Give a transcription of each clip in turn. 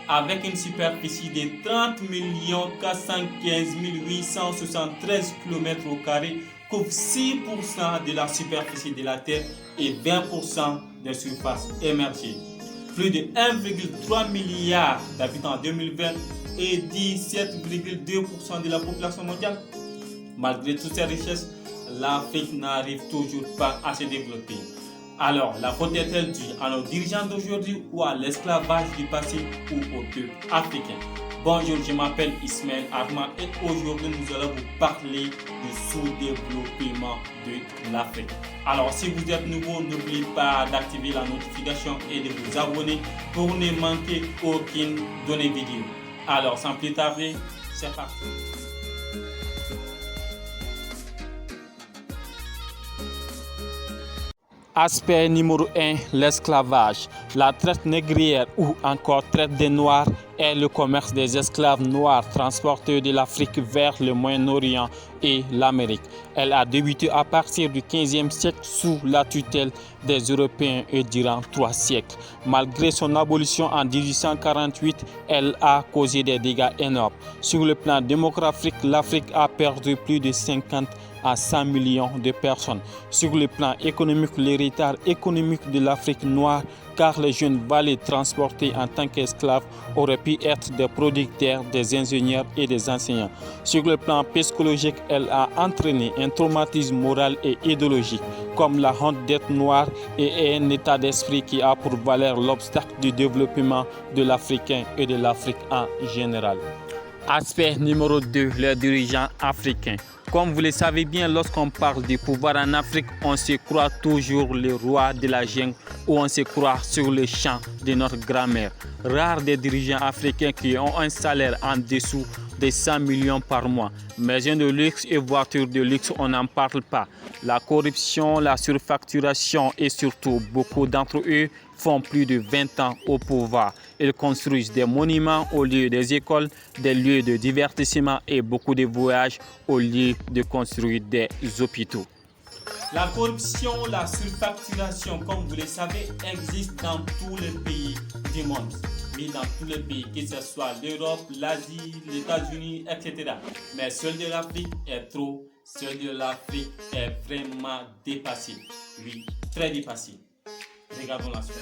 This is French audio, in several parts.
avec une superficie de 30 415 873 km², couvre 6% de la superficie de la Terre et 20% des surfaces émergées. Plus de 1,3 milliard d'habitants en 2020 et 17,2% de la population mondiale. Malgré toutes ces richesses, l'Afrique n'arrive toujours pas à se développer. Alors, la faute est-elle due à nos dirigeants d'aujourd'hui ou à l'esclavage du passé ou au peuple africain? Bonjour, je m'appelle Ismaël Arma et aujourd'hui nous allons vous parler du sous-développement de l'Afrique. Alors, si vous êtes nouveau, n'oubliez pas d'activer la notification et de vous abonner pour ne manquer aucune donnée vidéo. Alors, sans plus tarder, c'est parti. Aspect numéro 1, l'esclavage. La traite négrière ou encore traite des Noirs est le commerce des esclaves noirs transportés de l'Afrique vers le Moyen-Orient et l'Amérique. Elle a débuté à partir du XVe siècle sous la tutelle des Européens et durant 3 siècles. Malgré son abolition en 1848, elle a causé des dégâts énormes. Sur le plan démographique, l'Afrique a perdu plus de 50 à 100 millions de personnes. Sur le plan économique, l'héritage économique de l'Afrique noire, car les jeunes valets transportés en tant qu'esclaves auraient pu être des producteurs, des ingénieurs et des enseignants. Sur le plan psychologique, elle a entraîné un traumatisme moral et idéologique, comme la honte d'être noir et un état d'esprit qui a pour valeur l'obstacle du développement de l'Africain et de l'Afrique en général. Aspect numéro 2, les dirigeants africains. Comme vous le savez bien, lorsqu'on parle du pouvoir en Afrique, on se croit toujours le roi de la jungle ou on se croit sur le champ de notre grand-mère. Rares des dirigeants africains qui ont un salaire en dessous des 100 millions par mois. Maisons de luxe et voitures de luxe, on n'en parle pas. La corruption, la surfacturation et surtout beaucoup d'entre eux font plus de 20 ans au pouvoir. Ils construisent des monuments au lieu des écoles, des lieux de divertissement et beaucoup de voyages au lieu de construire des hôpitaux. La corruption, la surfacturation, comme vous le savez, existe dans tous les pays du monde. Oui, dans tous les pays, que ce soit l'Europe, l'Asie, les États-Unis, etc. Mais celle de l'Afrique est trop, celle de l'Afrique est vraiment dépassée. Oui, très dépassée. Regardons la suite.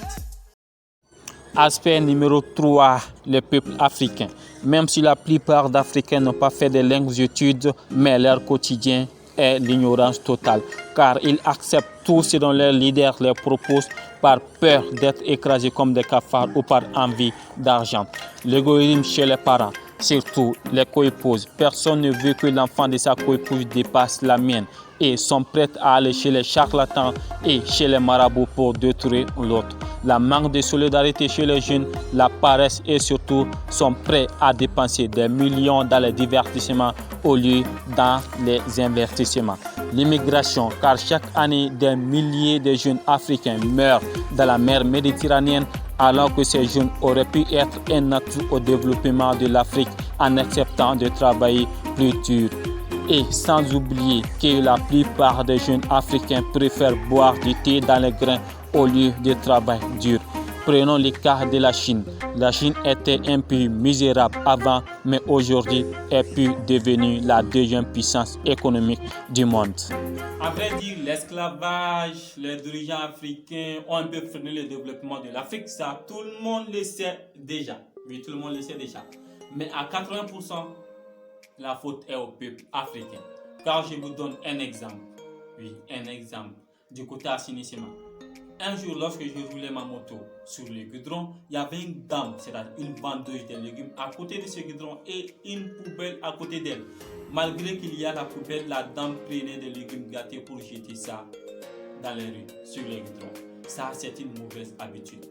Aspect numéro 3, le peuple africain. Même si la plupart d'Africains n'ont pas fait de longues études, mais leur quotidien est l'ignorance totale, car ils acceptent tout ce dont leurs leaders leur proposent par peur d'être écrasés comme des cafards ou par envie d'argent. L'égoïsme chez les parents, surtout les coépouses. Personne ne veut que l'enfant de sa coépouse dépasse la mienne et sont prêts à aller chez les charlatans et chez les marabouts pour détruire l'autre. La manque de solidarité chez les jeunes, la paresse et surtout sont prêts à dépenser des millions dans les divertissements au lieu dans les investissements. L'immigration, car chaque année des milliers de jeunes africains meurent dans la mer Méditerranéenne alors que ces jeunes auraient pu être un atout au développement de l'Afrique en acceptant de travailler plus dur. Et sans oublier que la plupart des jeunes africains préfèrent boire du thé dans les grains au lieu de travail dur. Prenons le cas de la Chine. La Chine était un pays misérable avant, mais aujourd'hui est pu devenir la deuxième puissance économique du monde. À vrai dire, l'esclavage, les dirigeants africains ont un peu freiné le développement de l'Afrique. Ça, tout le monde le sait déjà. Oui, tout le monde le sait déjà. Mais à 80%, la faute est au peuple africain. Car je vous donne un exemple. Oui, un exemple. Du côté assainissement. Un jour, lorsque je roulais ma moto sur le goudron, il y avait une dame, c'est-à-dire une vendeuse de légumes à côté de ce goudron et une poubelle à côté d'elle. Malgré qu'il y a la poubelle, la dame prenait des légumes gâtés pour jeter ça dans les rues, sur le goudron. Ça, c'est une mauvaise habitude.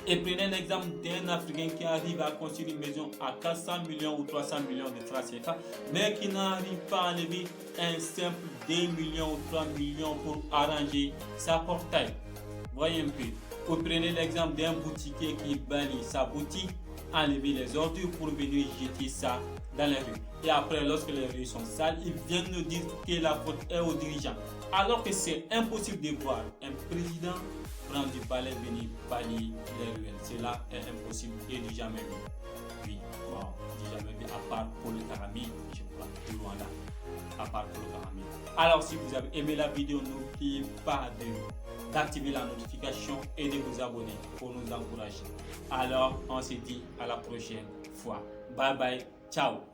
Et prenez un exemple d'un Africain qui arrive à construire une maison à 400 millions ou 300 millions de francs CFA, mais qui n'arrive pas à enlever un simple 2 millions ou 3 millions pour arranger sa portail. Voyez un peu. Vous prenez l'exemple d'un boutiquier qui bannit sa boutique, enlever les ordures pour venir jeter ça dans les rues. Et après, lorsque les rues sont sales, ils viennent nous dire que la faute est aux dirigeants. Alors que c'est impossible de voir un président prendre du balai, venir balayer les ruelles. Cela est impossible et du jamais vu. Oui, bon, du jamais vu, à part pour le Kagame, je crois, du Rwanda. À part pour le Kagame. Alors, si vous avez aimé la vidéo, n'oubliez pas d'activer la notification et de vous abonner pour nous encourager. Alors, on se dit à la prochaine fois. Bye bye, ciao.